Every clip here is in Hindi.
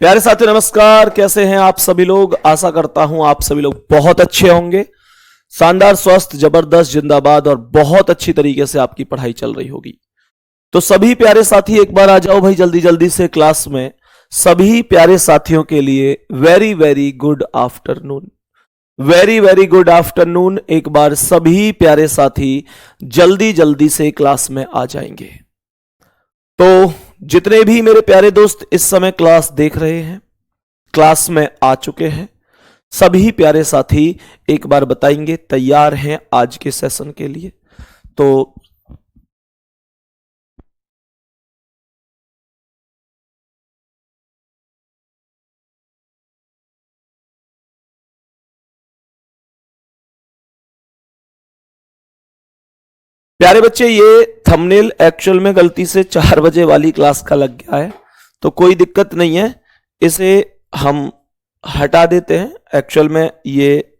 प्यारे साथियों नमस्कार। कैसे हैं आप सभी लोग? आशा करता हूं आप सभी लोग बहुत अच्छे होंगे। शानदार, स्वस्थ, जबरदस्त, जिंदाबाद और बहुत अच्छी तरीके से आपकी पढ़ाई चल रही होगी। तो सभी प्यारे साथी एक बार आ जाओ भाई जल्दी जल्दी से क्लास में। सभी प्यारे साथियों के लिए very very good afternoon, very very good afternoon. एक बार सभी प्यारे साथी जल्दी जल्दी से क्लास में आ जाएंगे। तो जितने भी मेरे प्यारे दोस्त इस समय क्लास देख रहे हैं, क्लास में आ चुके हैं, सभी प्यारे साथी एक बार बताएंगे तैयार हैं आज के सेशन के लिए। तो प्यारे बच्चे, ये थंबनेल एक्चुअल में गलती से 4 बजे वाली क्लास का लग गया है, तो कोई दिक्कत नहीं है, इसे हम हटा देते हैं। एक्चुअल में ये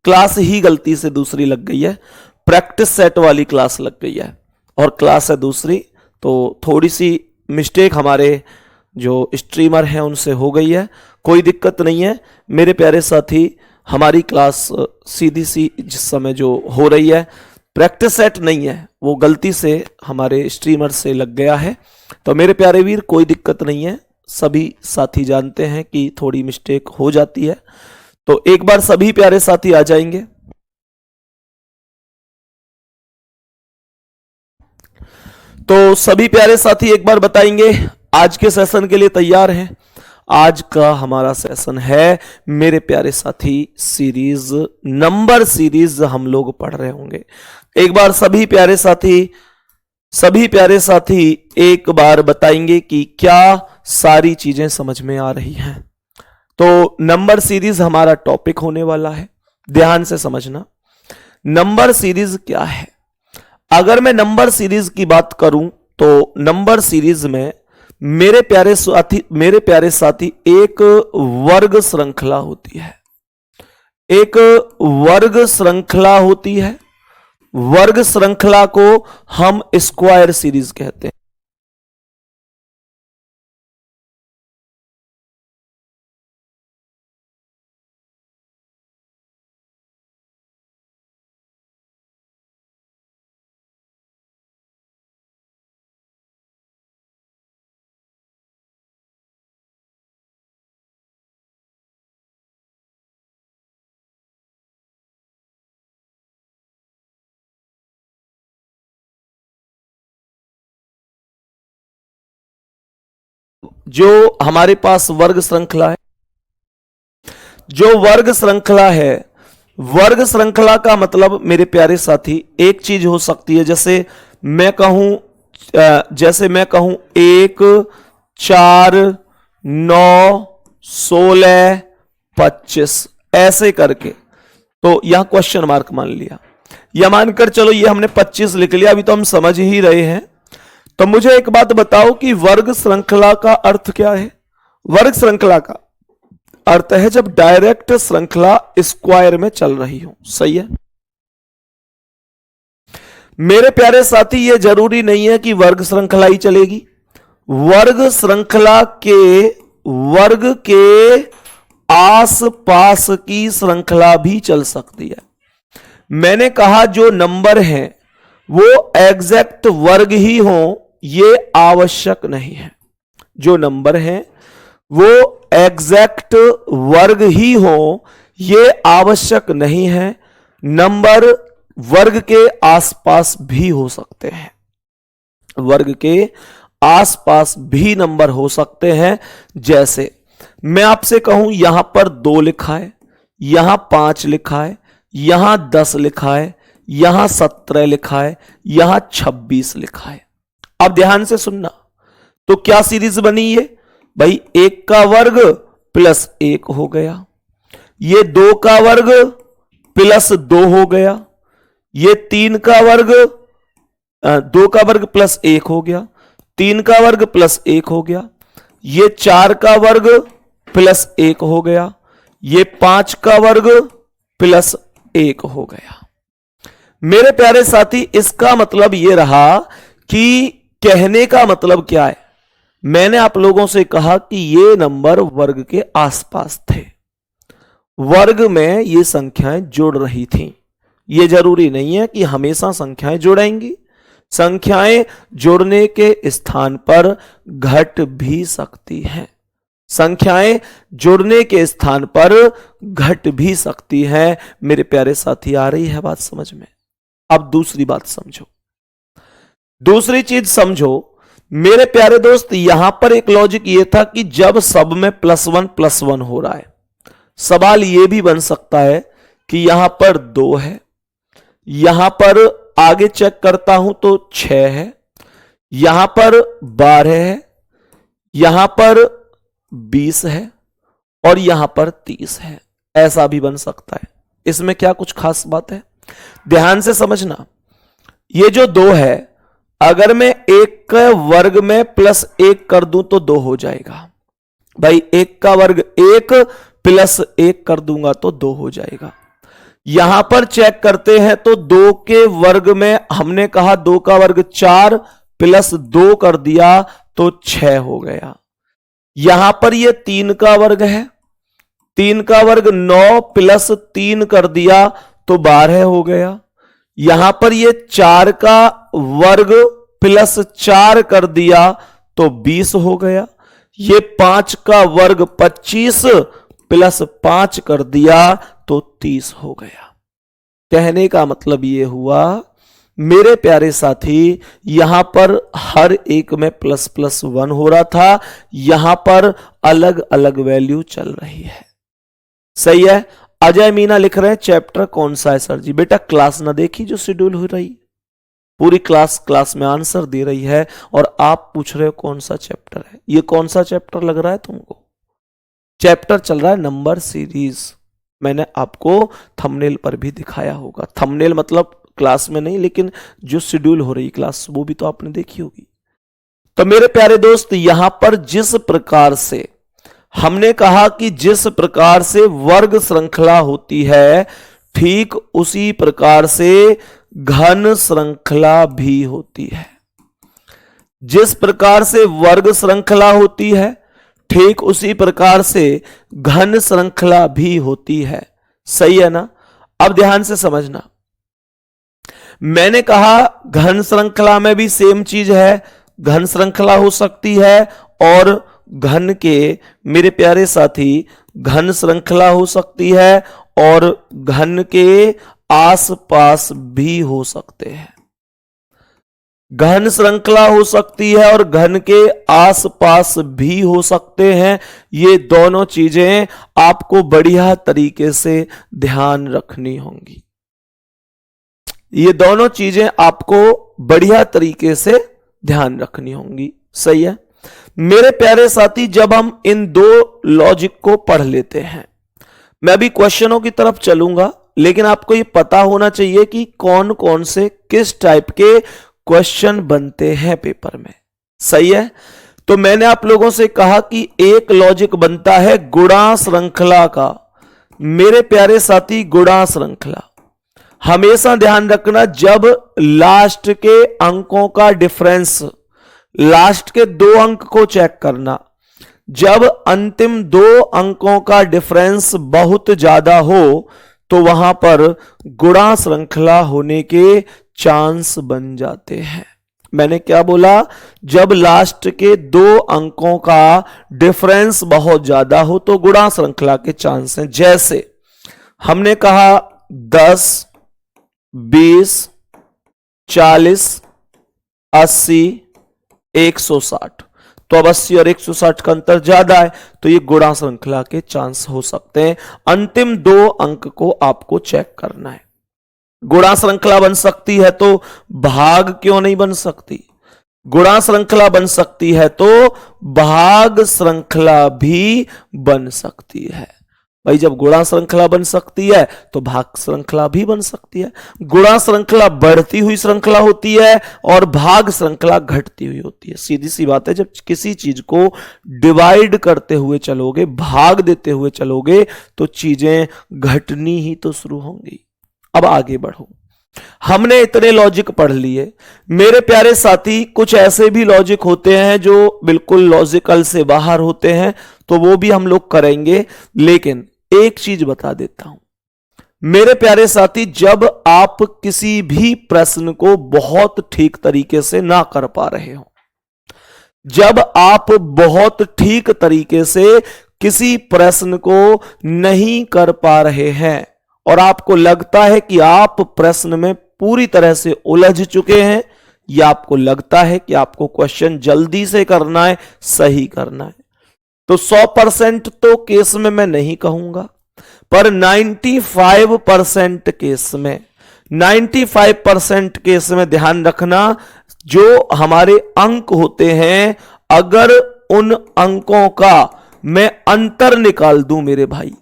क्लास ही गलती से दूसरी लग गई है, प्रैक्टिस सेट वाली क्लास लग गई है और क्लास है दूसरी। तो थोड़ी सी मिस्टेक हमारे जो स्ट्रीमर हैं उनसे हो गई है, कोई दिक्कत नहीं है मेरे प्यारे साथी। हमारी क्लास सीधी सी जिस समय जो हो रही है, प्रैक्टिस सेट नहीं है, वो गलती से हमारे स्ट्रीमर से लग गया है। तो मेरे प्यारे वीर कोई दिक्कत नहीं है, सभी साथी जानते हैं कि थोड़ी मिस्टेक हो जाती है। तो एक बार सभी प्यारे साथी आ जाएंगे। तो सभी प्यारे साथी एक बार बताएंगे आज के सेशन के लिए तैयार हैं। आज का हमारा सेशन है मेरे प्यारे साथी सीरीज, नंबर सीरीज हम लोग पढ़ रहे होंगे। एक बार सभी प्यारे साथी एक बार बताएंगे कि क्या सारी चीजें समझ में आ रही हैं। तो नंबर सीरीज हमारा टॉपिक होने वाला है, ध्यान से समझना। नंबर सीरीज क्या है? अगर मैं नंबर सीरीज की बात करूं तो नंबर सीरीज में मेरे प्यारे साथी एक वर्ग श्रृंखला होती है, एक वर्ग श्रृंखला होती है। वर्ग श्रृंखला को हम स्क्वायर सीरीज कहते हैं। जो हमारे पास वर्ग श्रृंखला है, जो वर्ग श्रृंखला है, वर्ग श्रृंखला का मतलब मेरे प्यारे साथी एक चीज हो सकती है, जैसे मैं कहूं 1 4 9 16 25 ऐसे करके। तो यहां क्वेश्चन मार्क मान लिया, या मानकर चलो ये हमने 25 लिख लिया, अभी तो हम समझ ही रहे हैं। तो मुझे एक बात बताओ कि वर्ग श्रृंखला का अर्थ क्या है? वर्ग श्रृंखला का अर्थ है जब डायरेक्ट श्रृंखला स्क्वायर में चल रही हो। सही है मेरे प्यारे साथी, यह जरूरी नहीं है कि वर्ग श्रृंखला ही चलेगी। वर्ग श्रृंखला वर्ग के आसपास की श्रृंखला भी चल सकती है। मैंने कहा जो नंबर है वो एग्जैक्ट वर्ग ही हो, ये आवश्यक नहीं है। जो नंबर है वो एग्जैक्ट वर्ग ही हो, ये आवश्यक नहीं है। नंबर वर्ग के आसपास भी हो सकते हैं, वर्ग के आसपास भी नंबर हो सकते हैं। जैसे मैं आपसे कहूं यहां पर 2 लिखा है, यहां 5 लिखा है, यहां 10 लिखा है, यहां 17 लिखा है, यहां 26 लिखा है। अब ध्यान से सुनना, तो क्या सीरीज बनी ये भाई? 1 का वर्ग प्लस 1 हो गया, ये 2 का वर्ग प्लस 2 हो गया, ये 3 का वर्ग 2 का वर्ग प्लस 1 हो गया, 3 का वर्ग प्लस 1 हो गया, ये 4 का वर्ग प्लस 1 हो गया, ये 5 का वर्ग प्लस 1 हो गया। मेरे प्यारे साथी, इसका मतलब यह रहा कि कहने का मतलब क्या है? मैंने आप लोगों से कहा कि ये नंबर वर्ग के आसपास थे, वर्ग में ये संख्याएं जुड़ रही थीं। ये जरूरी नहीं है कि हमेशा संख्याएं जुड़ेंगी, संख्याएं जुड़ने के स्थान पर घट भी सकती हैं, संख्याएं जुड़ने के स्थान पर घट भी सकती हैं। मेरे प्यारे साथी, आ रही है बात समझ में? अब दूसरी बात समझो, दूसरी चीज समझो मेरे प्यारे दोस्त। यहां पर एक लॉजिक यह था कि जब सब में +1 हो रहा है, सवाल यह भी बन सकता है कि यहां पर 2 है, यहां पर आगे चेक करता हूं तो 6 है, यहां पर 12 है, यहां पर 20 है और यहां पर 30 है। ऐसा भी बन सकता है। इसमें क्या कुछ खास बात है? ध्यान से समझना। ये जो 2 है, अगर मैं 1 का वर्ग में +1 कर दूं तो 2 हो जाएगा। भाई 1 का वर्ग 1 +1 कर दूंगा तो 2 हो जाएगा। यहां पर चेक करते हैं तो 2 के वर्ग में हमने कहा 2 का वर्ग 4 +2 कर दिया तो 6 हो गया। यहां पर ये 3 का वर्ग है, 3 का वर्ग 9 +3 कर दिया तो 12 हो गया। यहां पर ये 4 का वर्ग +4 कर दिया तो 20 हो गया। ये 5 का वर्ग 25 +5 कर दिया तो 30 हो गया। कहने का मतलब ये हुआ मेरे प्यारे साथी, यहां पर हर एक में ++1 हो रहा था, यहां पर अलग अलग वैल्यू चल रही है। सही है। अजय मीना लिख रहे हैं चैप्टर कौन सा है सर जी? बेटा क्लास ना देखी जो शेड्यूल हो रही, पूरी क्लास में आंसर दे रही है और आप पूछ रहे हो कौन सा चैप्टर है। ये कौन सा चैप्टर लग रहा है तुमको? चैप्टर चल रहा है नंबर सीरीज। मैंने आपको थंबनेल पर भी दिखाया होगा। थंबनेल मतलब क्लास में नहीं, लेकिन जो शेड्यूल हो रही क्लास वो भी तो आपने देखी होगी। तो मेरे प्यारे दोस्त, यहां पर जिस प्रकार से हमने कहा कि जिस प्रकार से वर्ग श्रृंखला होती है, ठीक उसी प्रकार से घन श्रृंखला भी होती है। जिस प्रकार से वर्ग श्रृंखला होती है, ठीक उसी प्रकार से घन श्रृंखला भी होती है। सही है ना? अब ध्यान से समझना। मैंने कहा घन श्रृंखला में भी सेम चीज है, घन श्रृंखला हो सकती है और घन के मेरे प्यारे साथी घन श्रृंखला हो सकती है और घन के आसपास भी हो सकते हैं। घन श्रृंखला हो सकती है और घन के आसपास भी हो सकते हैं। ये दोनों चीजें आपको बढ़िया तरीके से ध्यान रखनी होंगी। ये दोनों चीजें आपको बढ़िया तरीके से ध्यान रखनी होंगी। सही है मेरे प्यारे साथी। जब हम इन दो लॉजिक को पढ़ लेते हैं, मैं अभी क्वेश्चनों की तरफ चलूंगा, लेकिन आपको ये पता होना चाहिए कि कौन कौन से किस टाइप के क्वेश्चन बनते हैं पेपर में। सही है। तो मैंने आप लोगों से कहा कि एक लॉजिक बनता है गुणा श्रृंखला का। मेरे प्यारे साथी, गुणा श्रृंखला हमेशा ध्यान रखना, जब लास्ट के अंकों का डिफरेंस, लास्ट के 2 अंक को चेक करना, जब अंतिम 2 अंकों का डिफरेंस बहुत ज्यादा हो तो वहां पर गुणा श्रृंखला होने के चांस बन जाते हैं। मैंने क्या बोला? जब लास्ट के 2 अंकों का डिफरेंस बहुत ज्यादा हो तो गुणा श्रृंखला के चांस हैं। जैसे हमने कहा 10, 20, 40, 80, 160, तो अब 80 और 160 का अंतर ज्यादा है, तो ये गुणा श्रृंखला के चांस हो सकते हैं। अंतिम 2 अंक को आपको चेक करना है। गुणा श्रृंखला बन सकती है तो भाग क्यों नहीं बन सकती? गुणा श्रृंखला बन सकती है तो भाग श्रृंखला भी बन सकती है। भाई जब गुणा श्रृंखला बन सकती है तो भाग श्रृंखला भी बन सकती है। गुणा श्रृंखला बढ़ती हुई श्रृंखला होती है और भाग श्रृंखला घटती हुई होती है। सीधी सी बात है, जब किसी चीज को डिवाइड करते हुए चलोगे, भाग देते हुए चलोगे, तो चीजें घटनी ही तो शुरू होंगी। अब आगे बढ़ो। हमने इतने लॉजिक पढ़ लिए। मेरे प्यारे साथी, कुछ ऐसे भी लॉजिक होते हैं जो बिल्कुल लॉजिकल से बाहर होते हैं, तो वो भी हम लोग करेंगे। लेकिन एक चीज बता देता हूं मेरे प्यारे साथी, जब आप किसी भी प्रश्न को बहुत ठीक तरीके से ना कर पा रहे हो, जब आप बहुत ठीक तरीके से किसी प्रश्न को नहीं कर पा रहे हैं और आपको लगता है कि आप प्रश्न में पूरी तरह से उलझ चुके हैं, या आपको लगता है कि आपको क्वेश्चन जल्दी से करना है, सही करना है, तो 100% तो केस में मैं नहीं कहूंगा, पर 95% केस में, 95% केस में ध्यान रखना, जो हमारे अंक होते हैं, अगर उन अंकों का मैं अंतर निकाल दूं मेरे भाई,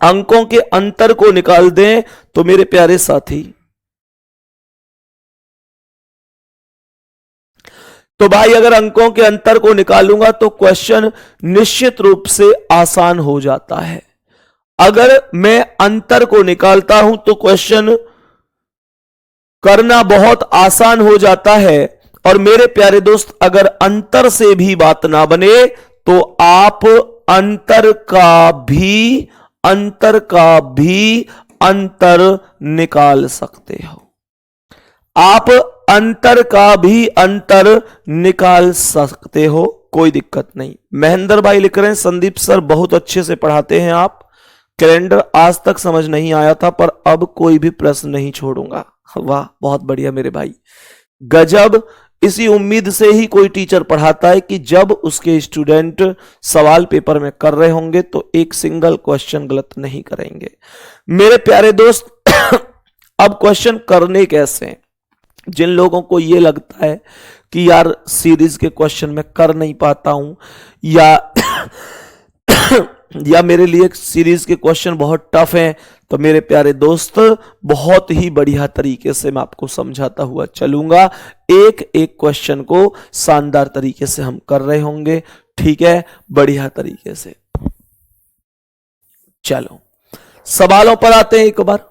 अंकों के अंतर को निकाल दें, तो मेरे प्यारे साथी, तो भाई अगर अंकों के अंतर को निकालूंगा तो क्वेश्चन निश्चित रूप से आसान हो जाता है। अगर मैं अंतर को निकालता हूं तो क्वेश्चन करना बहुत आसान हो जाता है। और मेरे प्यारे दोस्त, अगर अंतर से भी बात ना बने तो आप अंतर का भी अंतर निकाल सकते हो, आप अंतर का भी अंतर निकाल सकते हो, कोई दिक्कत नहीं। महेंद्र भाई लिख रहे हैं, संदीप सर बहुत अच्छे से पढ़ाते हैं आप, कैलेंडर आज तक समझ नहीं आया था पर अब कोई भी प्रश्न नहीं छोड़ूंगा। वाह, बहुत बढ़िया मेरे भाई, गजब। इसी उम्मीद से ही कोई टीचर पढ़ाता है कि जब उसके स्टूडेंट सवाल पेपर में कर रहे होंगे तो एक सिंगल क्वेश्चन गलत नहीं करेंगे। मेरे प्यारे दोस्त, अब क्वेश्चन करने कैसे हैं? जिन लोगों को यह लगता है कि यार सीरीज के क्वेश्चन मैं कर नहीं पाता हूं, या मेरे लिए सीरीज के क्वेश्चन बहुत टफ हैं, तो मेरे प्यारे दोस्त, बहुत ही बढ़िया तरीके से मैं आपको समझाता हुआ चलूंगा। एक एक क्वेश्चन को शानदार तरीके से हम कर रहे होंगे, ठीक है, बढ़िया तरीके से। चलो सवालों पर आते हैं एक बार।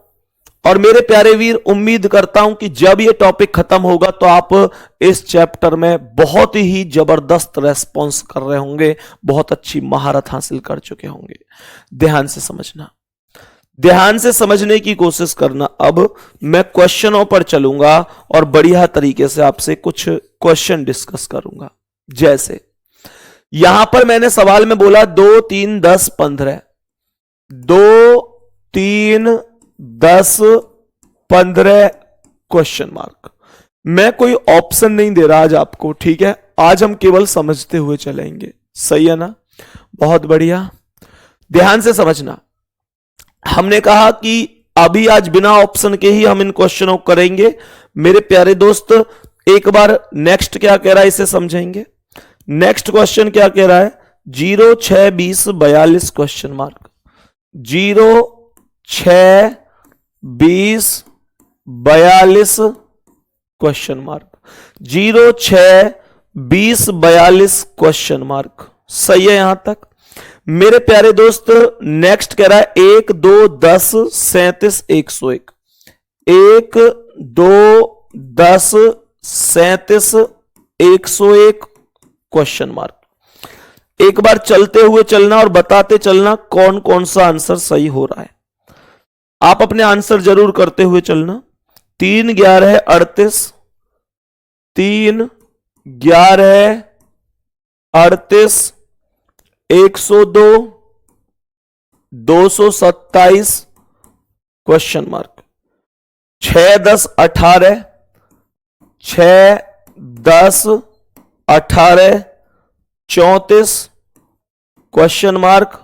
और मेरे प्यारे वीर, उम्मीद करता हूं कि जब ये टॉपिक खत्म होगा तो आप इस चैप्टर में बहुत ही जबरदस्त रेस्पॉन्स कर रहे होंगे, बहुत अच्छी महारत हासिल कर चुके होंगे। ध्यान से समझना, ध्यान से समझने की कोशिश करना। अब मैं क्वेश्चनों पर चलूंगा और बढ़िया तरीके से आपसे कुछ क्वेश्चन डिस्कस करूंगा। जैसे यहां पर मैंने सवाल में बोला 2, 3, 10, 15, 2, 3, 10, 15 क्वेश्चन मार्क। मैं कोई ऑप्शन नहीं दे रहा आज आपको, ठीक है, आज हम केवल समझते हुए चलेंगे, सही है ना? बहुत बढ़िया, ध्यान से समझना। हमने कहा कि अभी आज बिना ऑप्शन के ही हम इन क्वेश्चनों को करेंगे। मेरे प्यारे दोस्त, एक बार नेक्स्ट क्या कह रहा है इसे समझेंगे। नेक्स्ट क्वेश्चन क्या कह रहा है? 0, 6, 20, 42 question mark. 0, 6, 20, 42 question mark. 0, 6, 20, 42 question mark. सही है यहां तक? मेरे प्यारे दोस्त, नेक्स्ट कह रहा है 1, 2, 10, 37, 101। 1, 2, 10, 37, 101 क्वेश्चन मार्क। एक बार चलते हुए चलना और बताते चलना कौन कौन सा आंसर सही हो रहा है। आप अपने आंसर जरूर करते हुए चलना। 3, 11, 38, 3, 11, 38, 102, 227 क्वेश्चन मार्क। 6, 10, 18, 6, 10, 18, 34 question mark.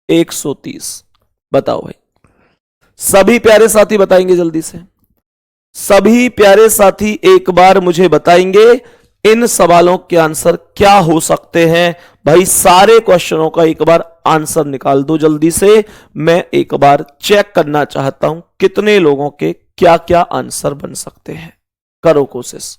130। बताओ भाई, सभी प्यारे साथी बताएंगे जल्दी से। सभी प्यारे साथी एक बार मुझे बताएंगे इन सवालों के आंसर क्या हो सकते हैं। भाई सारे क्वेश्चनों का एक बार आंसर निकाल दो जल्दी से। मैं एक बार चेक करना चाहता हूं कितने लोगों के क्या क्या आंसर बन सकते हैं। करो कोशिश,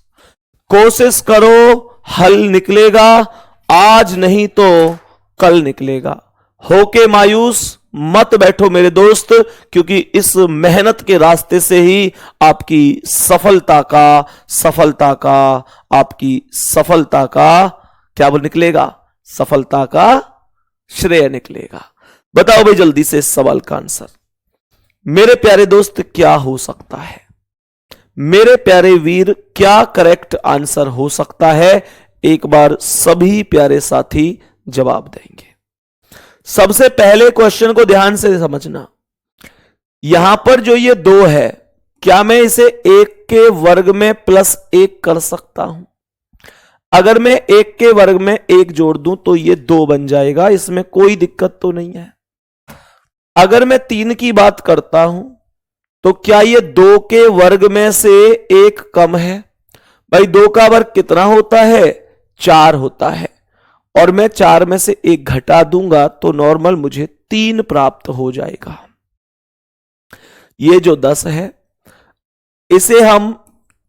कोशिश करो, हल निकलेगा। आज नहीं तो कल निकलेगा। होके मायूस मत बैठो मेरे दोस्त, क्योंकि इस मेहनत के रास्ते से ही आपकी सफलता का क्या बोल निकलेगा, सफलता का श्रेय निकलेगा। बताओ भाई जल्दी से इस सवाल का आंसर मेरे प्यारे दोस्त क्या हो सकता है, मेरे प्यारे वीर क्या करेक्ट आंसर हो सकता है। एक बार सभी प्यारे साथी जवाब देंगे। सबसे पहले क्वेश्चन को ध्यान से समझना, यहां पर जो ये 2 है, क्या मैं इसे 1 के वर्ग में प्लस 1 कर सकता हूं? अगर मैं 1 के वर्ग में 1 जोड़ दूं तो ये 2 बन जाएगा, इसमें कोई दिक्कत तो नहीं है। अगर मैं 3 की बात करता हूं तो क्या ये 2 के वर्ग में से 1 कम है? भाई 2 का वर्ग कितना होता है? 4 होता है, और मैं 4 में से 1 घटा दूंगा तो नॉर्मल मुझे 3 प्राप्त हो जाएगा। ये जो 10 है इसे हम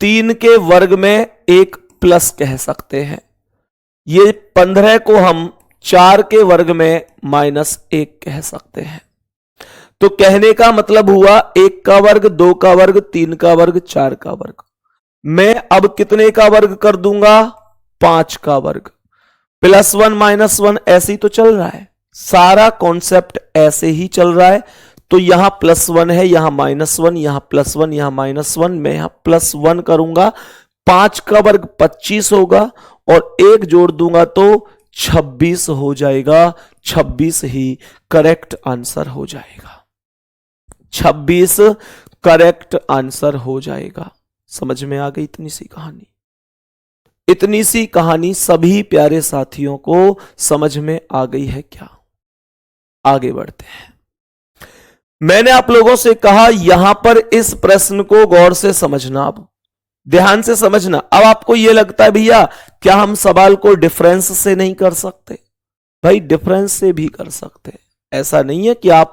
3 के वर्ग में 1 प्लस कह सकते हैं। ये 15 को हम 4 के वर्ग में -1 कह सकते हैं। तो कहने का मतलब हुआ 1 का वर्ग, 2 का वर्ग, 3 का वर्ग, 4 का वर्ग। मैं अब कितने का वर्ग कर दूंगा? 5 का वर्ग। +1 -1 ऐसे ही तो चल रहा है, सारा कॉन्सेप्ट ऐसे ही चल रहा है। तो यहां +1 है, यहां -1, यहां +1, यहां -1, मैं यहां +1 करूंगा। 5 का वर्ग 25 होगा और 1 जोड़ दूंगा तो 26 हो जाएगा। 26 ही करेक्ट आंसर हो जाएगा। 26 करेक्ट आंसर हो जाएगा। समझ में आ गई इतनी सी कहानी? इतनी सी कहानी सभी प्यारे साथियों को समझ में आ गई है क्या? आगे बढ़ते हैं। मैंने आप लोगों से कहा यहां पर इस प्रश्न को गौर से समझना, अब ध्यान से समझना। अब आपको यह लगता है भैया क्या हम सवाल को डिफरेंस से नहीं कर सकते? भाई डिफरेंस से भी कर सकते, ऐसा नहीं है कि आप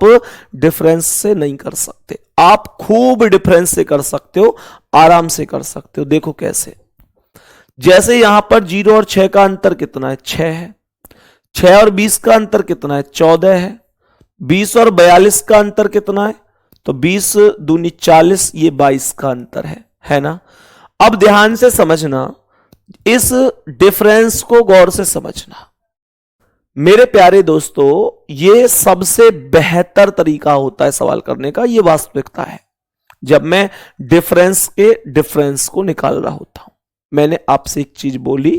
डिफरेंस से नहीं कर सकते। आप खूब डिफरेंस से कर सकते हो, आराम से कर सकते हो। देखो कैसे, जैसे यहां पर 0 और 6 का अंतर कितना है? 6 है। 6 और 20 का अंतर कितना है? 14 है। 20 और 42 का अंतर कितना है? तो 20 दूनी 40, ये 22 का अंतर है ना? अब ध्यान से समझना, इस डिफरेंस को गौर से समझना मेरे प्यारे दोस्तों। यह सबसे बेहतर तरीका होता है सवाल करने का, यह वास्तविकता है। जब मैं डिफरेंस को निकाल रहा होता हूं, मैंने आपसे एक चीज बोली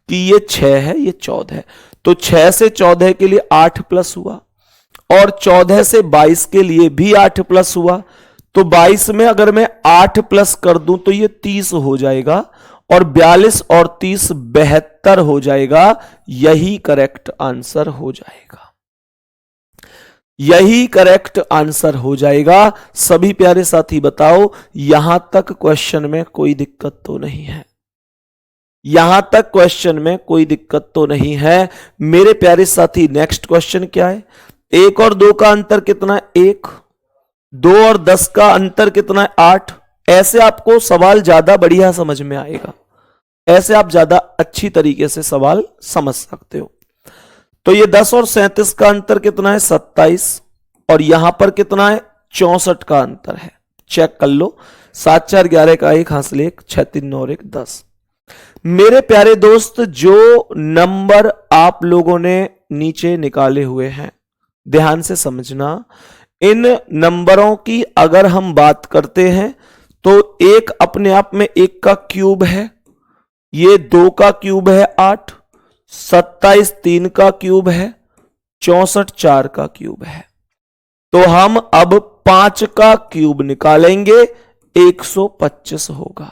कि ये 6 है, ये 14 है, तो 6 से 14 के लिए 8 प्लस हुआ, और 14 से 22 के लिए भी 8 प्लस हुआ। तो 22 में अगर मैं 8 प्लस कर दूं तो ये 30 हो जाएगा, और 42 और 30 72 हो जाएगा। यही करेक्ट आंसर हो जाएगा, यही करेक्ट आंसर हो जाएगा। सभी प्यारे साथी बताओ, यहां तक क्वेश्चन में कोई दिक्कत तो नहीं है? यहां तक क्वेश्चन में कोई दिक्कत तो नहीं है मेरे प्यारे साथी। नेक्स्ट क्वेश्चन क्या है? 1 और 2 का अंतर कितना है? 1। 2 और 10 का अंतर कितना है? 8। ऐसे आपको सवाल ज्यादा बढ़िया समझ में आएगा, ऐसे आप ज्यादा अच्छी तरीके से सवाल समझ सकते हो। तो ये 10 और 37 का अंतर कितना है? 27। और यहां पर कितना है? 64 का अंतर है। चेक कर लो, 7 4 11 का 1 हासिल 1, 6 3 9 1 10। मेरे प्यारे दोस्त, जो नंबर आप लोगों ने नीचे निकाले हुए हैं, ध्यान से समझना। इन नंबरों की अगर हम बात करते हैं तो 1 अपने आप में 1 का क्यूब है, ये 2 का क्यूब है 8, 27 3 का क्यूब है, 64 4 का क्यूब है। तो हम अब 5 का क्यूब निकालेंगे, 125 होगा।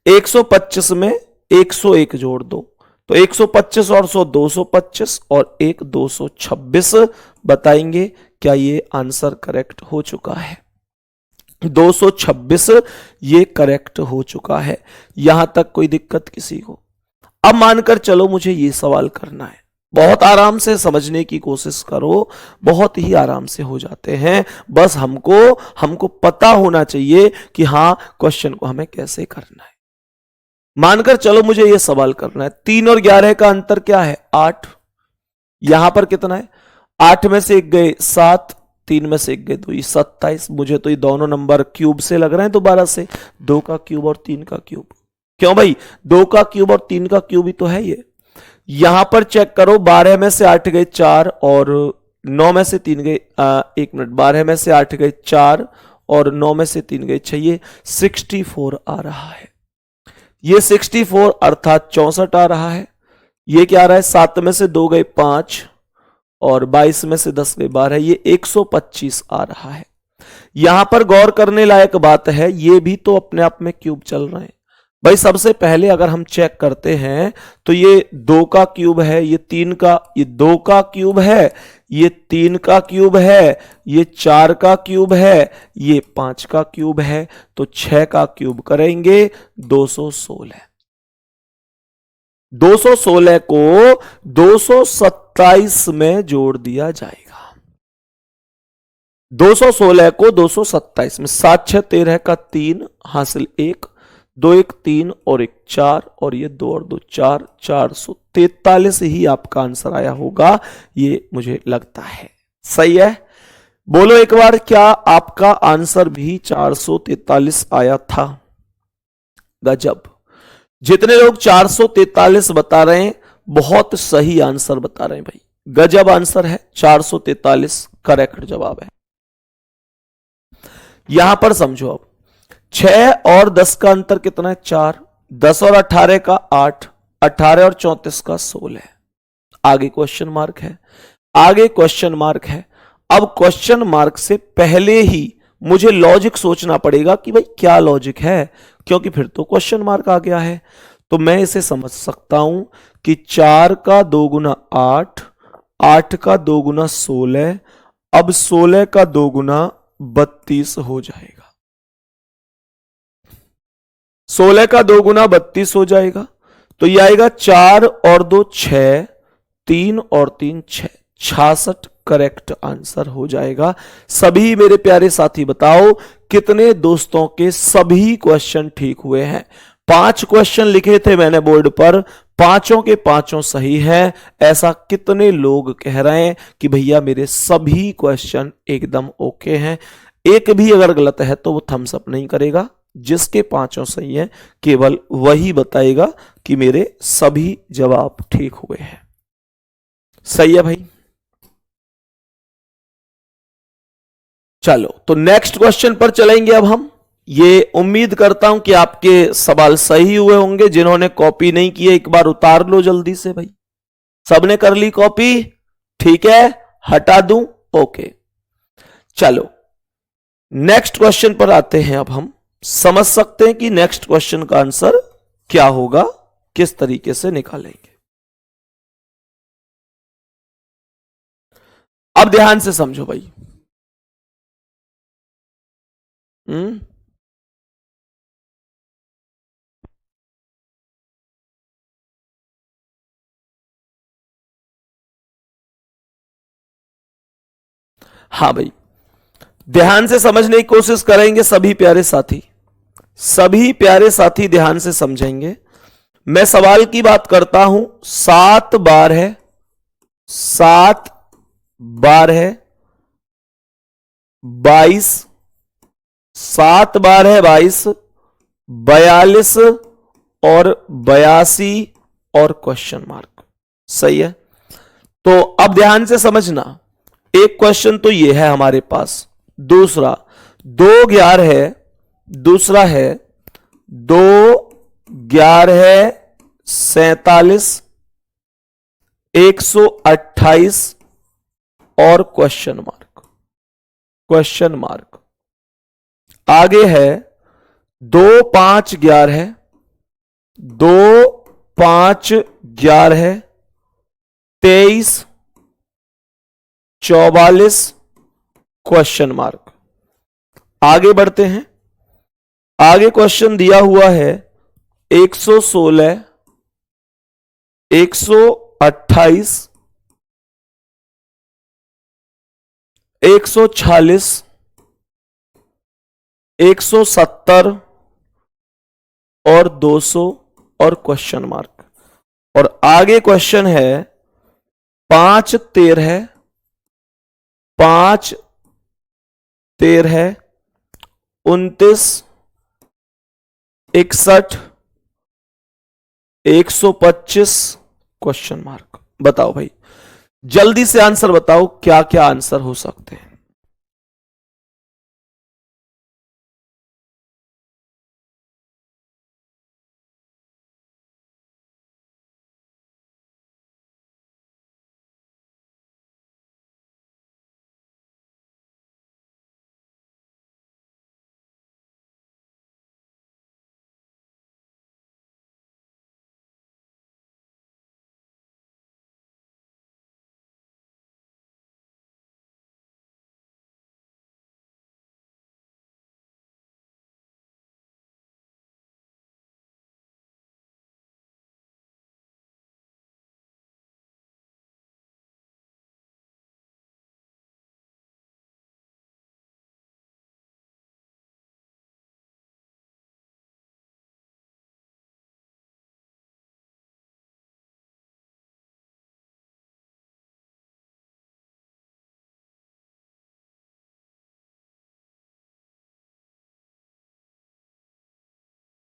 125 में 101 जोड़ दो तो 125 और 100 225 और 1 226। बताएंगे क्या ये आंसर करेक्ट हो चुका है? 226 ये करेक्ट हो चुका है। यहां तक कोई दिक्कत किसी को? अब मानकर चलो मुझे ये सवाल करना है, बहुत आराम से समझने की कोशिश करो, बहुत ही आराम से हो जाते हैं। बस हमको पता होना चाहिए कि हां क्वेश्चन को हमें कैसे करना है। मानकर चलो मुझे यह सवाल करना है, 3 और 11 का अंतर क्या है? 8। यहां पर कितना है? 8 में से 1 गए 7, 3 में से 1 गए 2, 27। मुझे तो ये दोनों नंबर क्यूब से लग रहे हैं दोबारा से, 2 का क्यूब और 3 का क्यूब। क्यों भाई, 2 का क्यूब और 3 का क्यूब ही तो है ये। यहां पर चेक करो, 12 में से 8 गए 4 और 9 में से 3 गए 1 मिनट, 12 में से 8 गए 4 और 9 में से 3 गए 6, ये 64 आ रहा है। ये 64 अर्थात 64 आ रहा है। ये क्या आ रहा है, 7 में से 2 गए 5 और 22 में से 10 गए 12, ये 125 आ रहा है। यहां पर गौर करने लायक बात है, ये भी तो अपने आप में क्यूब चल रहे हैं भाई। सबसे पहले अगर हम चेक करते हैं तो ये 2 का क्यूब है, ये 3 का, ये 2 का क्यूब है, ये 3 का क्यूब है, ये 4 का क्यूब है, ये 5 का क्यूब है, तो 6 का क्यूब करेंगे 216। 216 को 227 में जोड़ दिया जाएगा। 216 को 227 में, 7 6 13 का 3 हासिल 1, 2 1 3 और 1 4 और ये 2 और 2 4, 443 ही आपका आंसर आया होगा, ये मुझे लगता है। सही है, बोलो एक बार, क्या आपका आंसर भी 443 आया था? गजब, जितने लोग 443 बता रहे हैं बहुत सही आंसर बता रहे हैं भाई, गजब आंसर है, 443 करेक्ट जवाब है। यहां पर समझो, अब 6 और 10 का अंतर कितना है, 4, 10 और 18 का 8, 18 और 34 का 16। आगे क्वेश्चन मार्क है, आगे क्वेश्चन मार्क है। अब क्वेश्चन मार्क से पहले ही मुझे लॉजिक सोचना पड़ेगा कि भाई क्या लॉजिक है, क्योंकि फिर तो क्वेश्चन मार्क आ गया है। तो मैं इसे समझ सकता हूं कि 4 का 2 गुना 8, 8 का 2 गुना 16, अब 16 का 2 गुना 32 हो जाएगा। 16 का 2 गुना 32 हो जाएगा, तो यह आएगा 4 और 2 6, 3 और 3 6, 66 करेक्ट आंसर हो जाएगा। सभी मेरे प्यारे साथी बताओ कितने दोस्तों के सभी क्वेश्चन ठीक हुए हैं? 5 क्वेश्चन लिखे थे मैंने बोर्ड पर, पांचों के पांचों सही हैं। ऐसा कितने लोग कह रहे हैं कि भैया मेरे सभी क्वेश्चन एकदम ओके हैं? एक भी अगर गलत है तो वो थम्स अप नहीं करेगा, जिसके पांचों सही हैं केवल वही बताएगा कि मेरे सभी जवाब ठीक हुए हैं। सही है भाई, चलो तो नेक्स्ट क्वेश्चन पर चलेंगे अब हम। ये उम्मीद करता हूं कि आपके सवाल सही हुए होंगे। जिन्होंने कॉपी नहीं की है एक बार उतार लो जल्दी से भाई। सबने कर ली कॉपी? ठीक है, हटा दूं? ओके, चलो नेक्स्ट क्वेश्चन पर आते हैं। अब हम समझ सकते हैं कि नेक्स्ट क्वेश्चन का आंसर क्या होगा, किस तरीके से निकालेंगे। अब ध्यान से समझो भाई। हाँ भाई, ध्यान से समझने की कोशिश करेंगे सभी प्यारे साथी, सभी प्यारे साथी ध्यान से समझेंगे। मैं सवाल की बात करता हूं, 7 बार है, 7 बार है 22, 7 बार है 22, 42 और 82 और क्वेश्चन मार्क। सही है, तो अब ध्यान से समझना। एक क्वेश्चन तो ये है हमारे पास, दूसरा 2 11 है, दूसरा है 2 11 है 47, 128 और क्वेश्चन मार्क। क्वेश्चन मार्क आगे है 2 5 11 है, 2 5 11 है 23, 44 क्वेश्चन मार्क। आगे बढ़ते हैं, आगे क्वेश्चन दिया हुआ है 116, 128, 146, 170 और 200 और क्वेश्चन मार्क। और आगे क्वेश्चन है 5 13, 5 13 29 61 125 क्वेश्चन मार्क। बताओ भाई, जल्दी से आंसर बताओ, क्या क्या आंसर हो सकते हैं।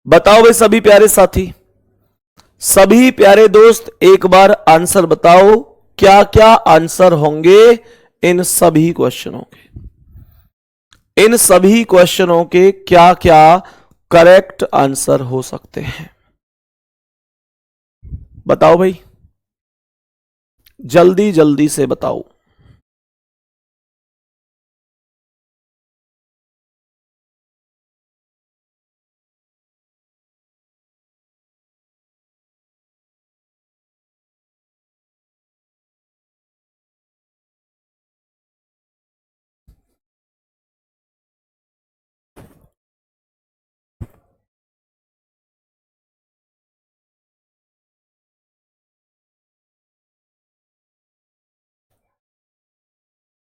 बताओ भाई सभी प्यारे साथी, सभी प्यारे दोस्त, एक बार आंसर बताओ, क्या क्या आंसर होंगे इन सभी क्वेश्चनों के। इन सभी क्वेश्चनों के क्या क्या करेक्ट आंसर हो सकते हैं, बताओ भाई, जल्दी जल्दी से बताओ।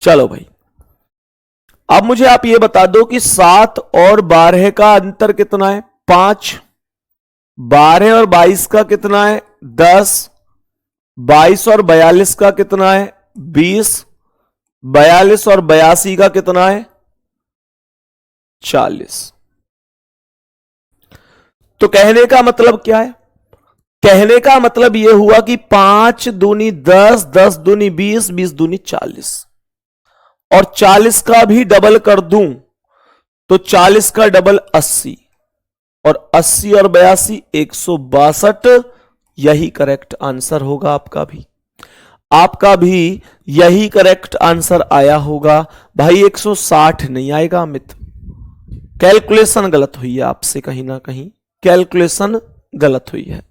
चलो भाई, अब मुझे आप ये बता दो कि 7 और 12 का अंतर कितना है? 5। 12 और 22 का कितना है? 10। 22 और 42 का कितना है? 20। 42 और 82 का कितना है? 40। तो कहने का मतलब क्या है? कहने का मतलब यह हुआ कि 5 दूनी 10, 10 दूनी 20, 20 दूनी 40, और 40 का भी डबल कर दूं तो 40 का डबल 80, और 80 और 82 162। यही करेक्ट आंसर होगा आपका भी, आपका भी यही करेक्ट आंसर आया होगा भाई। 160 नहीं आएगा अमित, कैलकुलेशन गलत हुई है आपसे, कहीं ना कहीं कैलकुलेशन गलत हुई है।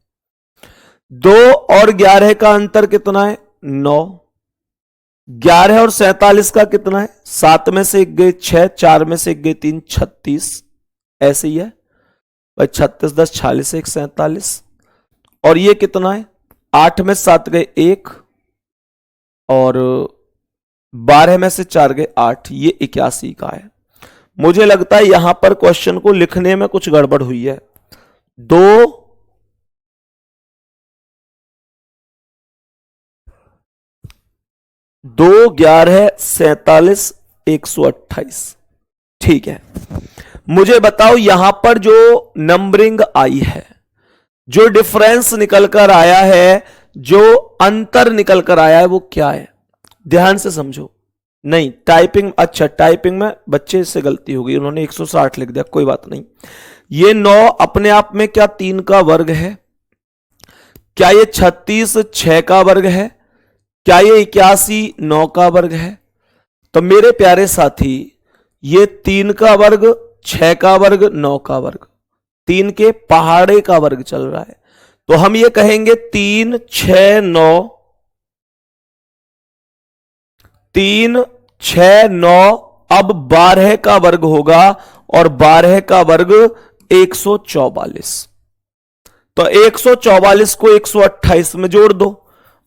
2 और 11 का अंतर कितना है? 9। 11 और 47 का कितना है? 7 में से 1 गए 6, 4 में से 1 गए 3, 36। ऐसे ही है भाई, 36 10 46 1 47। और ये कितना है? 8 में 7 गए 1, और 12 में से 4 गए 8, ये 81 का है। मुझे लगता है यहां पर क्वेश्चन को लिखने में कुछ गड़बड़ हुई है। 2 11 47 128, ठीक है। मुझे बताओ यहां पर जो नंबरिंग आई है, जो डिफरेंस निकल कर आया है, जो अंतर निकल कर आया है, वो क्या है? ध्यान से समझो। नहीं टाइपिंग, अच्छा टाइपिंग में बच्चे से गलती हो गई, उन्होंने 160 लिख दिया, कोई बात नहीं। ये 9 अपने आप में क्या 3 का वर्ग है? क्या ये 36 6 का वर्ग है? क्या ये 81 9 का वर्ग है? तो मेरे प्यारे साथी, ये 3 का वर्ग, 6 का वर्ग, 9 का वर्ग, 3 के पहाड़े का वर्ग चल रहा है। तो हम ये कहेंगे 3 6 9, 3 6 9। अब 12 का वर्ग होगा, और 12 का वर्ग 144। तो 144 को 128 में जोड़ दो।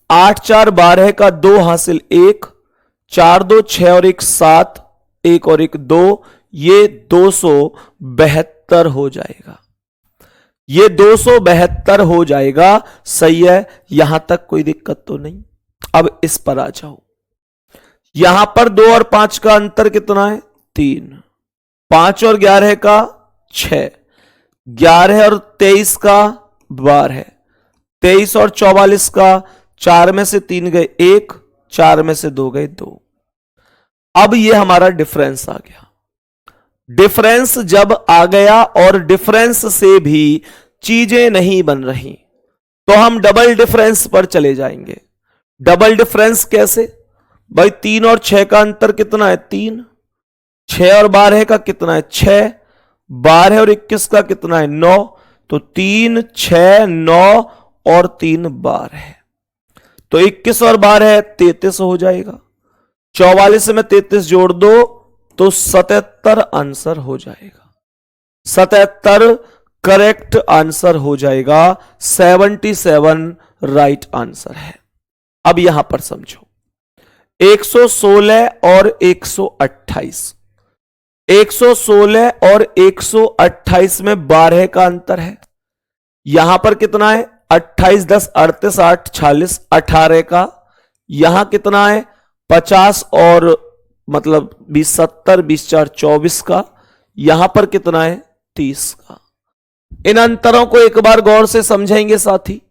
8 4 12 का 2 हासिल 1, 4 2 6 और 1 7, 1 और 1 2, ये 272 हो जाएगा। ये 272 हो जाएगा, सही है। यहां तक कोई दिक्कत तो नहीं। अब इस पर आ जाओ, यहां पर 2 और 5 का अंतर कितना है? 3। 5 और 11 का 6, 11 और 23 का 12, 23 और 44 का 4 में से 3 गए 1, 4 में से 2 गए 2। अब ये हमारा डिफरेंस आ गया। डिफरेंस जब आ गया और डिफरेंस से भी चीजें नहीं बन रही तो हम डबल डिफरेंस पर चले जाएंगे। डबल डिफरेंस कैसे भाई? 3 और 6 का अंतर कितना है? 3। 6 और 12 का कितना है? 6। 12 और 21 का कितना है? 9। तो 3, 6, 9 और 3 12। तो 21 और 12 33 हो जाएगा। 44 में 33 जोड़ दो तो 77 आंसर हो जाएगा। 77 करेक्ट आंसर हो जाएगा। 77 राइट आंसर है। अब यहां पर समझो, 116 और 128, 116 और 128 में 12 का अंतर है। यहां पर कितना है? 28 10 38 8 46, 18 का। यहां कितना है? 50 और मतलब 20 70, 20 4 24 का। यहां पर कितना है? 30 का। इन अंतरों को एक बार गौर से समझेंगे साथी।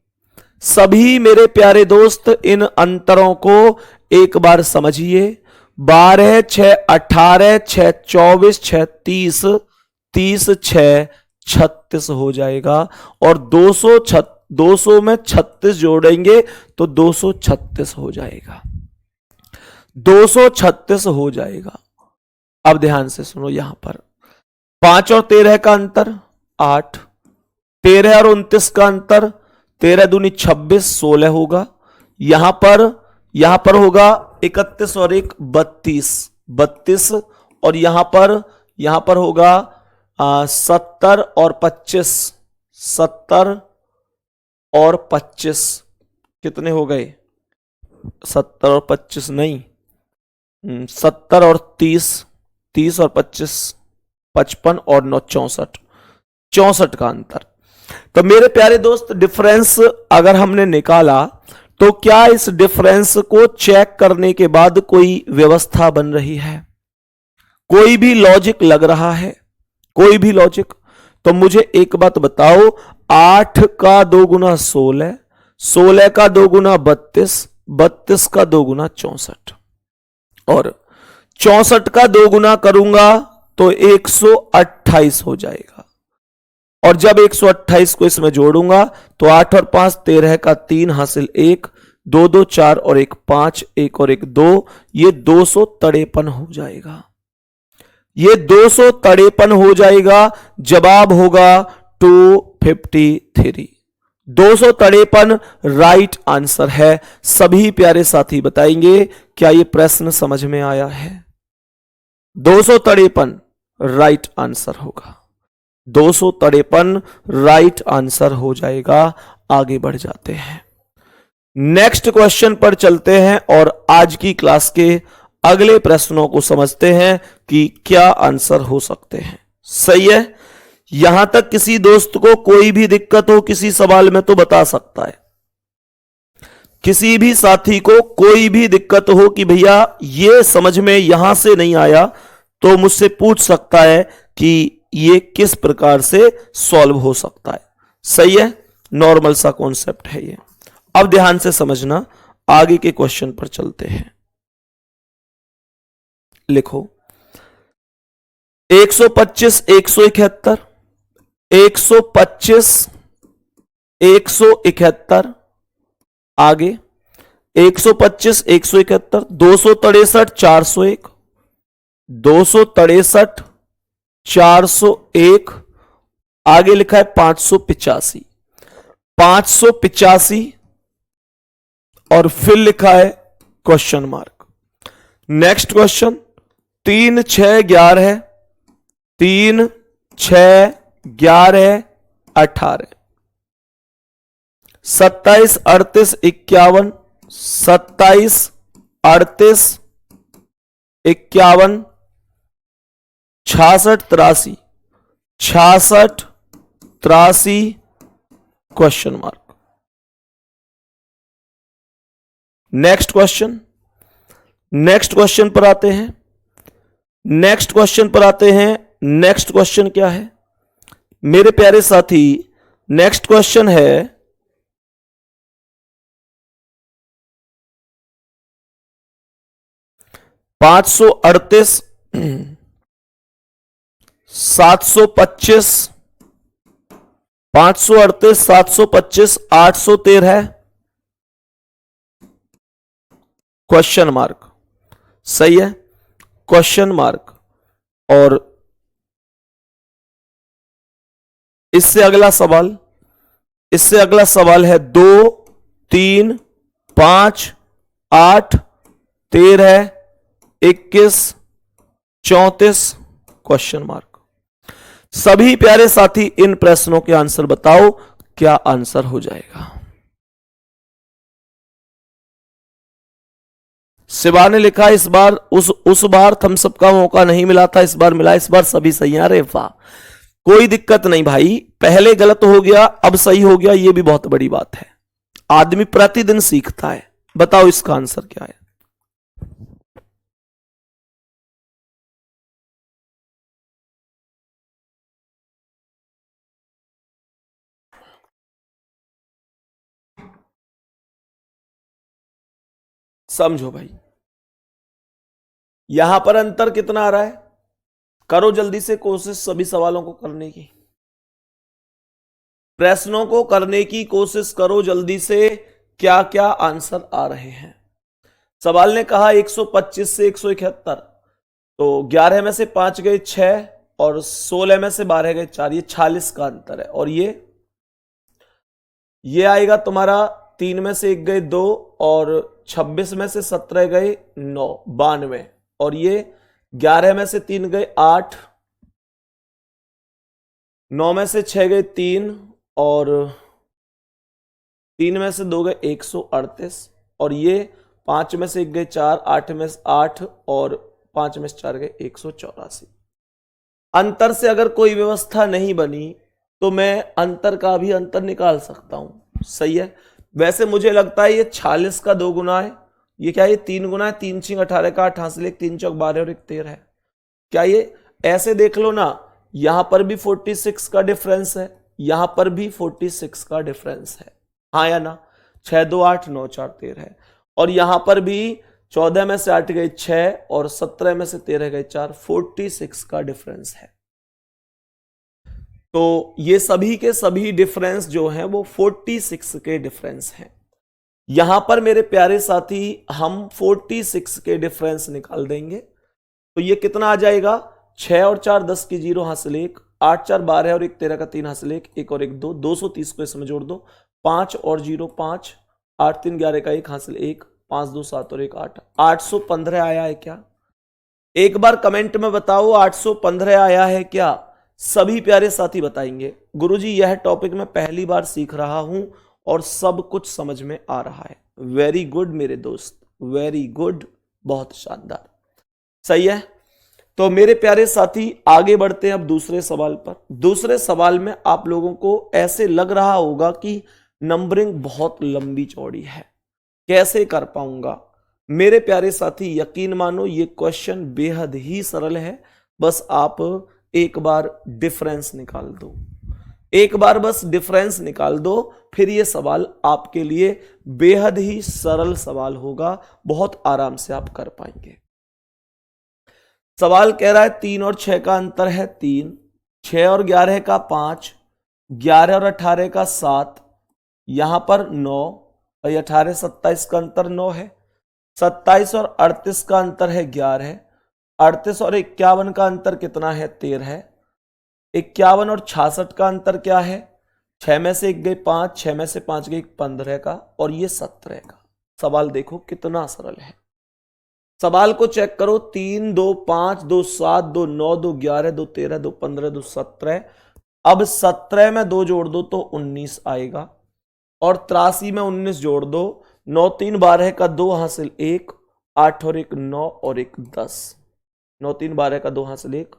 सभी मेरे प्यारे दोस्त इन अंतरों को एक बार समझिए। 12 6 18, 6 24, 6 30, 30 6 36 हो जाएगा। और 200 में 36 जोड़ेंगे तो 236 हो जाएगा। 236 हो जाएगा। अब ध्यान से सुनो, यहां पर 5 और 13 का अंतर 8, 13 और 29 का अंतर 13 दूनी 26, 16 होगा। यहां पर होगा 31 और 1 32, 32। और यहां पर होगा 70 और 25, 70 और 25 कितने हो गए? 70 और 25 नहीं, 70 और 30, 30 और 25 55 और 9 64, 64 का अंतर। तो मेरे प्यारे दोस्त, डिफरेंस अगर हमने निकाला तो क्या इस डिफरेंस को चेक करने के बाद कोई व्यवस्था बन रही है? कोई भी लॉजिक लग रहा है? कोई भी लॉजिक? तो मुझे एक बात बताओ, 8 का 2 गुना 16, 16 का 2 गुना 32, 32 का 2 गुना 64, और 64 का 2 गुना करूंगा तो 128 हो जाएगा। और जब 128 को इसमें जोड़ूंगा तो 8 और 5 13 का 3 हासिल 1, 2 2 4 और 1 5, 1 और 1 2, ये 253 हो जाएगा। ये 253 हो जाएगा। जवाब होगा 253। 253 राइट आंसर है। सभी प्यारे साथी बताएंगे क्या ये प्रश्न समझ में आया है? 253 राइट आंसर होगा। 253 राइट आंसर हो जाएगा। आगे बढ़ जाते हैं, नेक्स्ट क्वेश्चन पर चलते हैं और आज की क्लास के अगले प्रश्नों को समझते हैं कि क्या आंसर हो सकते हैं। सही है? यहां तक किसी दोस्त को कोई भी दिक्कत हो किसी सवाल में तो बता सकता है। किसी भी साथी को कोई भी दिक्कत हो कि भैया ये समझ में यहां से नहीं आया तो मुझसे पूछ सकता है कि ये किस प्रकार से सॉल्व हो सकता है। सही है? नॉर्मल सा कॉन्सेप्ट है ये। अब ध्यान से समझना, आगे के क्वेश्चन पर चलते हैं। लिखो 125 171, 125 171, आगे 125 171, 263 401, 263 401, आगे लिखा है 585, 585 और फिर लिखा है question mark. Next question 3 6 11, 3 6 11 18, 27 38 51, 27 38 51, 66 83, 66 83 question mark. Next question next question पर आते हैं। नेक्स्ट क्वेश्चन पर आते हैं। नेक्स्ट क्वेश्चन क्या है मेरे प्यारे साथी? नेक्स्ट क्वेश्चन है 538 725 538 725 813 क्वेश्चन मार्क। सही है, क्वेश्चन मार्क। और इससे अगला सवाल, इससे अगला सवाल है 2 3 5 8 13 21 34 क्वेश्चन मार्क। सभी प्यारे साथी इन प्रश्नों के आंसर बताओ, क्या आंसर हो जाएगा? शिवा ने लिखा इस बार उस बार थम्स अप का मौका नहीं मिला था, इस बार मिला, इस बार सभी सही हैं। अरे वाह, कोई दिक्कत नहीं भाई, पहले गलत हो गया अब सही हो गया, यह भी बहुत बड़ी बात है। आदमी प्रतिदिन सीखता है। बताओ इसका आंसर क्या है? समझो भाई, यहां पर अंतर कितना आ रहा है? करो जल्दी से कोशिश सभी सवालों को करने की, प्रश्नों को करने की कोशिश करो जल्दी से, क्या क्या आंसर आ रहे हैं। सवाल ने कहा 125 से 171, तो 11 में से 5 गए 6 और 16 में से 12 गए 4, ये 46 का अंतर है। और ये आएगा तुम्हारा 3 में से 1 गए 2 और 26 में से 17 गए 9, 92। और ये 11 में से 3 गए 8, 9 में से 6 गए 3 और 3 में से 2 गए 138। और ये 5 में से 1 गए 4, 8 में से 8 और 5 में से 4 गए 184। अंतर से अगर कोई व्यवस्था नहीं बनी तो मैं अंतर का भी अंतर निकाल सकता हूं। सही है, वैसे मुझे लगता है ये 46 का 2 गुना है, ये क्या है 3 गुना है, 3 6 18 का 8 हासिल 1 3 चौक 12 और 1 13 है। क्या ये ऐसे देख लो ना, यहां पर भी 46 का डिफरेंस है, यहां पर भी 46 का डिफरेंस है, हाँ या ना? 6 2 8 9 4 13 है। और यहां पर भी 14 में से 8 गए 6 और 17 में से 13 गए 4, 46 का डिफरेंस है। तो ये सभी के सभी डिफरेंस जो हैं वो 46 के डिफरेंस हैं। यहां पर मेरे प्यारे साथी हम 46 के डिफरेंस निकाल देंगे, तो ये कितना आ जाएगा? 6 और 4 10 की 0 हासिल 1, 8 4 12 और 1 13 का 3 हासिल 1, 1 और 1 2, 230 को इसमें जोड़ दो, 5 और 0 5, 8 3 11 का 1 हासिल 1, 5 2 7 और 1 8, 815 आया है क्या? एक बार कमेंट में बताओ 815 आया है क्या? सभी प्यारे साथी बताएंगे गुरुजी यह टॉपिक मैं पहली बार सीख रहा हूं और सब कुछ समझ में आ रहा है। वेरी गुड मेरे दोस्त, वेरी गुड, बहुत शानदार। सही है, तो मेरे प्यारे साथी आगे बढ़ते हैं अब दूसरे सवाल पर। दूसरे सवाल में आप लोगों को ऐसे लग रहा होगा कि नंबरिंग बहुत लंबी चौड़ी है, कैसे कर पाऊंगा? मेरे प्यारे साथी यकीन मानो ये क्वेश्चन बेहद ही सरल है, बस आप एक बार डिफरेंस निकाल दो, एक बार बस डिफरेंस निकाल दो, फिर ये सवाल आपके लिए बेहद ही सरल सवाल होगा, बहुत आराम से आप कर पाएंगे। सवाल कह रहा है 3 और 6 का अंतर है 3, 6 और 11 का 5, 11 और 18 का 7, यहां पर 9 और 18 27 का अंतर 9 है, 27 और 38 का अंतर है 11, 38 और 51 का अंतर कितना है 13 है, 51 और 66 का अंतर क्या है? 6 में से 1 गए 5, 6 में से 5 गए 15 का और ये 17 का। सवाल देखो कितना सरल है, सवाल को चेक करो। 3 2 5 2 7 2 9 2 11 2 13 2 15 2 17, अब 17 में 2 जोड़ दो तो 19 आएगा और 83 में 19 जोड़ दो, 9 3 12 का 2 हासिल 1, 8 और 1 9 और 1 10, 9 3 12 का 2 हासिल 1,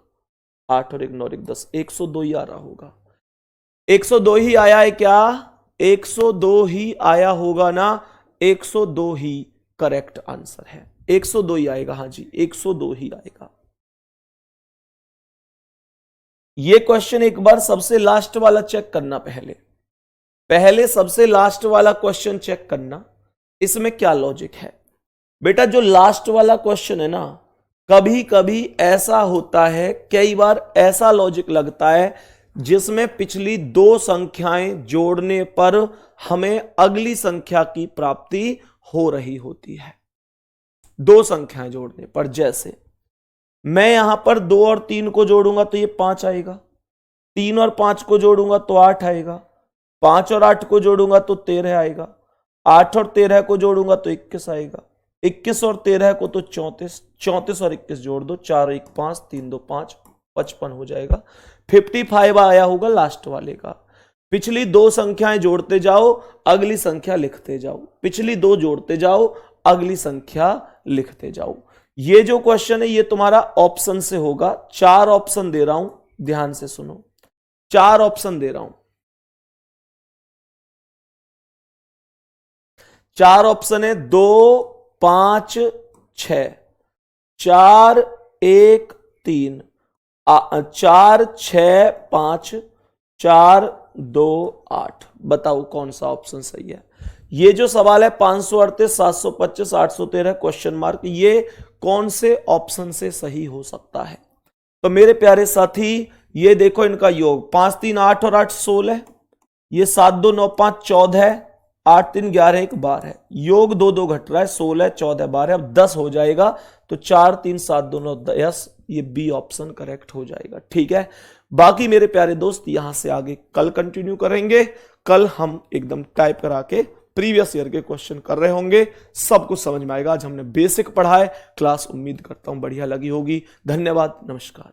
8 और 1 9 और 1 10, 102 ही आ रहा होगा। 102 ही आया है क्या? 102 ही आया होगा ना, 102 ही करेक्ट आंसर है, 102 ही आएगा, हाँ जी 102 ही आएगा। ये क्वेश्चन एक बार सबसे लास्ट वाला चेक करना, पहले सबसे लास्ट वाला क्वेश्चन चेक करना, इसमें क्या लॉजिक है। बेटा जो लास्ट वाला क्वेश्चन है ना, कभी कभी ऐसा होता है, कई बार ऐसा लॉजिक लगता है जिसमें पिछली दो संख्याएं जोड़ने पर हमें अगली संख्या की प्राप्ति हो रही होती है। दो संख्याएं जोड़ने पर, जैसे मैं यहां पर 2 और 3 को जोड़ूंगा तो ये 5 आएगा, 3 और 5 को जोड़ूंगा तो 8 आएगा, 5 और 8 को जोड़ूंगा तो 13 आएगा, 8 और 13 को जोड़ूंगा तो 21 आएगा, 21 और 13 को तो 34, 34 और 21 जोड़ दो, 4 और 1 5, 3 2 5, 55 हो जाएगा। 55 आया होगा लास्ट वाले का। पिछली दो संख्याएं जोड़ते जाओ, अगली संख्या लिखते जाओ, पिछली दो जोड़ते जाओ, अगली संख्या लिखते जाओ। ये जो क्वेश्चन है ये तुम्हारा ऑप्शन से होगा। 4 ऑप्शन दे रहा हूं, ध्यान से सुनो, 4 ऑप्शन दे रहा हूं। 4 ऑप्शन है 2 5 6, 4 1 3, 4 6 5, 4 2 8। बताओ कौन सा ऑप्शन सही है। ये जो सवाल है 538 725 813 क्वेश्चन मार्क, ये कौन से ऑप्शन से सही हो सकता है। तो मेरे प्यारे साथी ये देखो इनका योग 5 3 8 और 8 16, ये 7 2 9 5 14, 8 3 11 1 12, योग 2 2 घट रहा है, 16 14 12, अब 10 हो जाएगा तो 4 3 7 2 9 10, ये बी ऑप्शन करेक्ट हो जाएगा। ठीक है, बाकी मेरे प्यारे दोस्त यहां से आगे कल कंटिन्यू करेंगे। कल हम एकदम टाइप करा के प्रीवियस ईयर के क्वेश्चन कर रहे होंगे, सब कुछ समझ में आएगा। आज हमने बेसिक पढ़ा है, क्लास उम्मीद करता हूं बढ़िया लगी होगी। धन्यवाद, नमस्कार।